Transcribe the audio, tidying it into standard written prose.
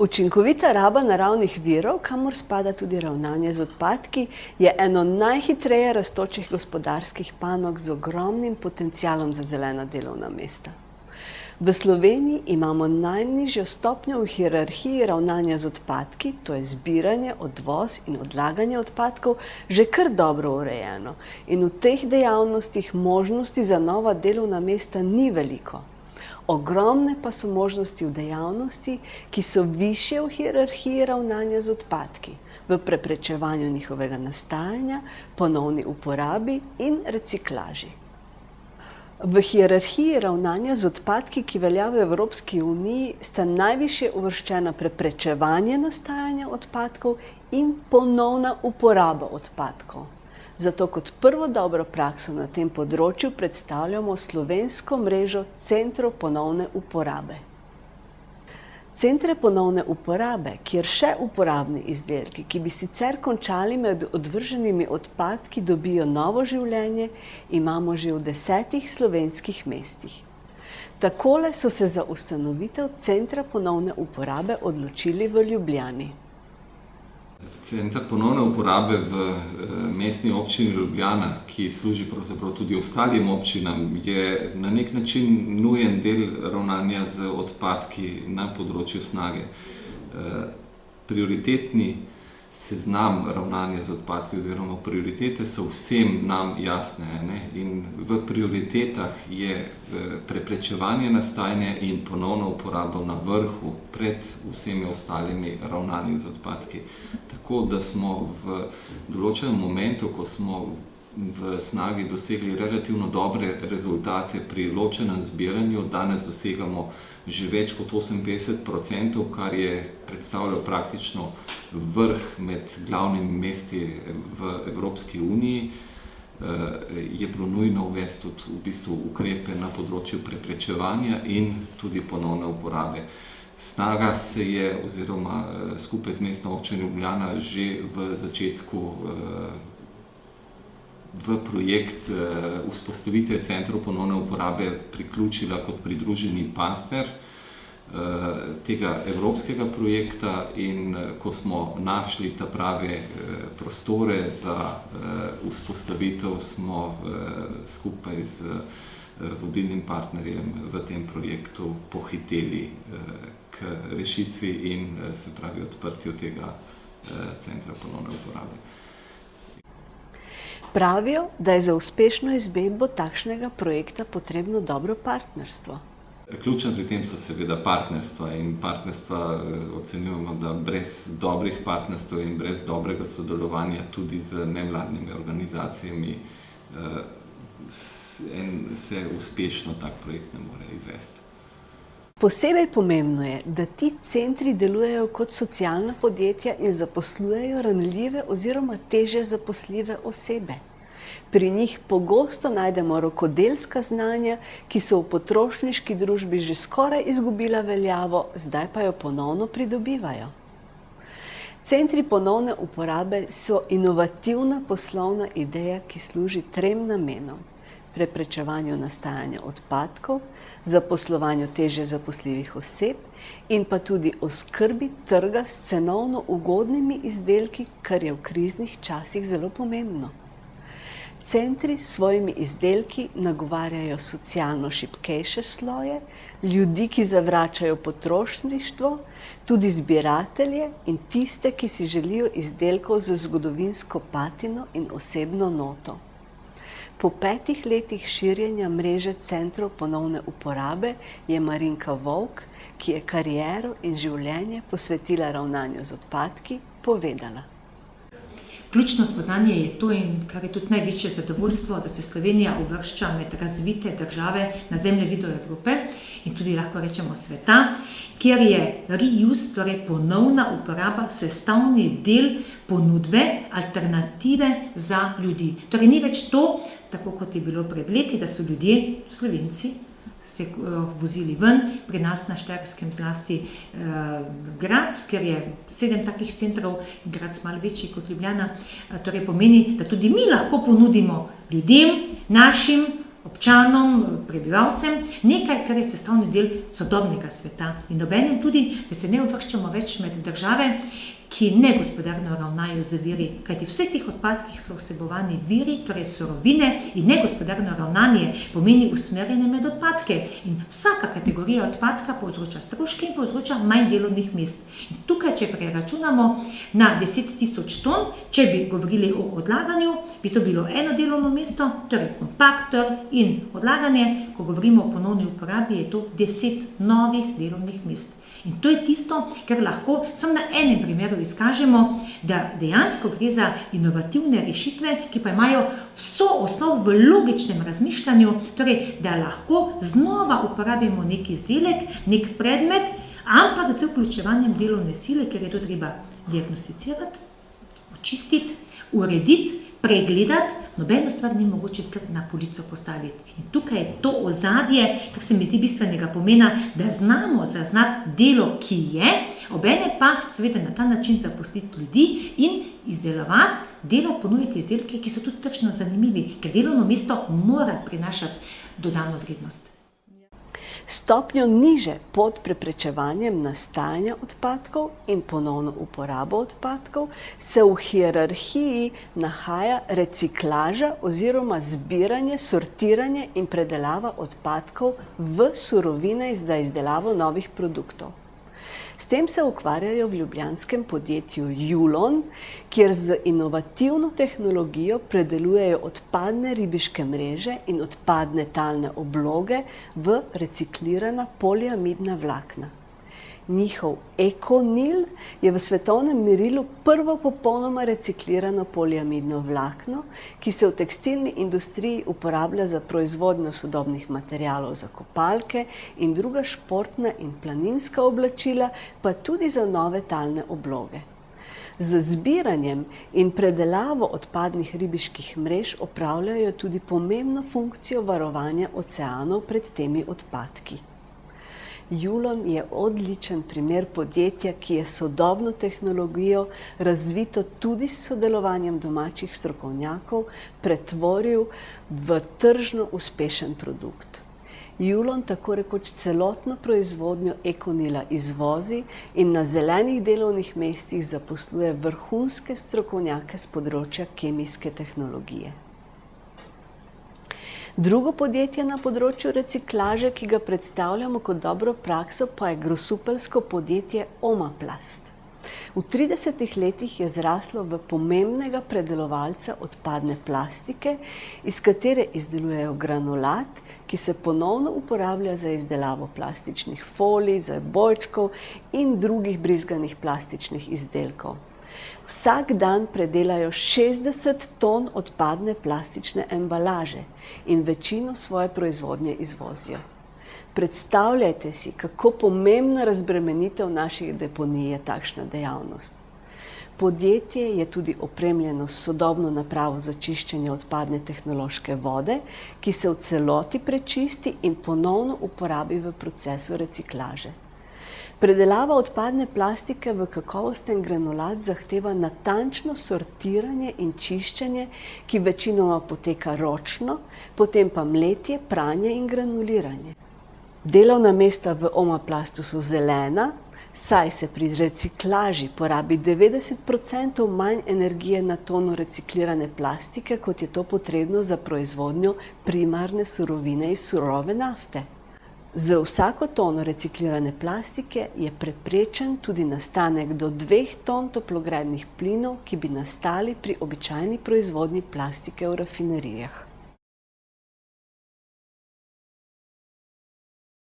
Učinkovita raba naravnih virov, kamor spada tudi ravnanje z odpadki, je eno najhitreje rastočih gospodarskih panog z ogromnim potencialom za zelena delovna mesta. V Sloveniji imamo najnižjo stopnjo v hierarhiji ravnanja z odpadki, to je zbiranje, odvoz in odlaganje odpadkov, že kar dobro urejeno. In v teh dejavnostih možnosti za nova delovna mesta ni veliko. Ogromne pa so možnosti v dejavnosti, ki so višje v hierarhiji ravnanja z odpadki, v preprečevanju njihovega nastajanja, ponovni uporabi in reciklaži. V hierarhiji ravnanja z odpadki, ki velja v Evropski uniji, sta najvišje uvrščena preprečevanje nastajanja odpadkov in ponovna uporaba odpadkov. Zato kot prvo dobro prakso na tem področju predstavljamo slovensko mrežo centrov ponovne uporabe. Centre ponovne uporabe, kjer še uporabni izdelki, ki bi sicer končali med odvrženimi odpadki, dobijo novo življenje, imamo že v 10 slovenskih mestih. Takole so se za ustanovitev centra ponovne uporabe odločili v Ljubljani. Center ponovne uporabe v mestni občini Ljubljana, ki služi pravzaprav tudi ostalim občinam, je na nek način nujen del ravnanja z odpadki na področju Snage. Prioritetni seznam ravnanja z odpadki oziroma prioritete so vsem nam jasne, ne? In v prioritetah je preprečevanje nastajanja in ponovno uporabo na vrhu pred vsemi ostalimi ravnanji z odpadki. Tako da smo v določenem momentu, ko smo v Snagi dosegli relativno dobre rezultate pri ločenem zbiranju, danes dosegamo že več kot 58%, kar je predstavljalo praktično vrh med glavnimi mesti v Evropski uniji. Je bilo nujno uvesti tudi v bistvu ukrepe na področju preprečevanja in tudi ponovne uporabe. Snaga se je, oziroma skupaj z mestno občino Ljubljana, že v začetku v projekt vzpostavitve centrov ponovne uporabe priključila kot pridruženi partner tega evropskega projekta, in ko smo našli ta prave prostore za vzpostavitev, smo skupaj z vodilnim partnerjem v tem projektu pohiteli k rešitvi in se pravi odprtju tega centra ponovne uporabe. Pravijo, da je za uspešno izvedbo takšnega projekta potrebno dobro partnerstvo. Ključno pri tem so seveda partnerstva, in partnerstva ocenjujemo, da brez dobrih partnerstv in brez dobrega sodelovanja tudi z nevladnimi organizacijami se uspešno tak projekt ne more izvesti. Posebej pomembno je, da ti centri delujejo kot socialna podjetja in zaposlujejo ranljive oziroma težje zaposljive osebe. Pri njih pogosto najdemo rokodelska znanja, ki so v potrošniški družbi že skoraj izgubila veljavo, zdaj pa jo ponovno pridobivajo. Centri ponovne uporabe so inovativna poslovna ideja, ki služi 3 namenom: preprečevanju nastajanja odpadkov, zaposlovanju težje zaposljivih oseb in pa tudi oskrbi trga s cenovno ugodnimi izdelki, kar je v kriznih časih zelo pomembno. Centri s svojimi izdelki nagovarjajo socialno šibkejše sloje, ljudi, ki zavračajo potrošništvo, tudi zbiratelje in tiste, ki si želijo izdelkov z zgodovinsko patino in osebno noto. Po 5 letih širjenja mreže centrov ponovne uporabe je Marinka Vovk, ki je kariero in življenje posvetila ravnanju z odpadki, povedala. Ključno spoznanje je to, in kar je tudi največje zadovoljstvo, da se Slovenija uvršča med razvite države na zemljevidu Evrope in tudi lahko rečemo sveta, kjer je reuse, torej ponovna uporaba, sestavni del ponudbe, alternative za ljudi. Torej ni več to, tako kot je bilo pred leti, da so ljudje, Slovenci, se vozili ven, pri nas na Štajerskem zlasti Graz, ker je 7 takih centrov, Graz malo večji kot Ljubljana, torej pomeni, da tudi mi lahko ponudimo ljudem, našim občanom, prebivalcem, nekaj, kar je sestavni del sodobnega sveta. In obenem tudi, da se ne uvrščamo več med države, ki negospodarno ravnajo z viri, kajti v vseh teh odpadkih so vsebovani viri, torej surovine, in negospodarno ravnanje pomeni usmerjanje med odpadke. In vsaka kategorija odpadka povzroča stroške in povzroča manj delovnih mest. In tukaj, če preračunamo na 10.000 ton, če bi govorili o odlaganju, bi to bilo eno delovno mesto, torej kompaktor in odlaganje. Ko govorimo o ponovni uporabi, je to 10 novih delovnih mest. In to je tisto, kar lahko samo na enem primeru izkažemo, da dejansko gre za inovativne rešitve, ki pa imajo vso osnovo v logičnem razmišljanju, torej da lahko znova uporabimo nek izdelek, nek predmet, ampak z vključevanjem delovne sile, ker je to treba diagnosticirati, očistiti, urediti, pregledati, nobeno stvar ni mogoče kar na polico postaviti. In tukaj je to ozadje, kar se mi zdi bistvenega pomena, da znamo zaznati delo, ki je, obene pa seveda na ta način zaposliti ljudi in izdelovati, delati, ponuditi izdelke, ki so tudi tržno zanimivi, ker delovno mesto mora prinašati dodano vrednost. Stopnjo niže pod preprečevanjem nastajanja odpadkov in ponovno uporabo odpadkov se v hierarhiji nahaja reciklaža oziroma zbiranje, sortiranje in predelava odpadkov v surovine za izdelavo novih produktov. S tem se ukvarjajo v ljubljanskem podjetju Julon, kjer z inovativno tehnologijo predelujejo odpadne ribiške mreže in odpadne talne obloge v reciklirana poliamidna vlakna. Njihov EcoNil je v svetovnem merilu prvo popolnoma reciklirano poliamidno vlakno, ki se v tekstilni industriji uporablja za proizvodnjo sodobnih materialov za kopalke in druga športna in planinska oblačila, pa tudi za nove talne obloge. Z zbiranjem in predelavo odpadnih ribiških mrež opravljajo tudi pomembno funkcijo varovanja oceanov pred temi odpadki. Julon je odličen primer podjetja, ki je sodobno tehnologijo, razvito tudi s sodelovanjem domačih strokovnjakov, pretvoril v tržno uspešen produkt. Julon tako rekoč celotno proizvodnjo EcoNila izvozi in na zelenih delovnih mestih zaposluje vrhunske strokovnjake s področja kemijske tehnologije. Drugo podjetje na področju reciklaže, ki ga predstavljamo kot dobro prakso, pa je grosupeljsko podjetje Omaplast. V 30 letih je zraslo v pomembnega predelovalca odpadne plastike, iz katere izdelujejo granulat, ki se ponovno uporablja za izdelavo plastičnih folij, zabojčkov in drugih brizganih plastičnih izdelkov. Vsak dan predelajo 60 ton odpadne plastične embalaže in večino svoje proizvodnje izvozijo. Predstavljajte si, kako pomembna razbremenitev naših deponij je takšna dejavnost. Podjetje je tudi opremljeno s sodobno napravo za čiščenje odpadne tehnološke vode, ki se v celoti prečisti in ponovno uporabi v procesu reciklaže. Predelava odpadne plastike v kakovosten granulat zahteva natančno sortiranje in čiščenje, ki večinoma poteka ročno, potem pa mletje, pranje in granuliranje. Delovna mesta v Omaplastu so zelena, saj se pri reciklaži porabi 90% manj energije na tono reciklirane plastike, kot je to potrebno za proizvodnjo primarne surovine iz surove nafte. Z vsako tono reciklirane plastike je preprečen tudi nastanek do 2 ton toplogrednih plinov, ki bi nastali pri običajni proizvodnji plastike v rafinerijah.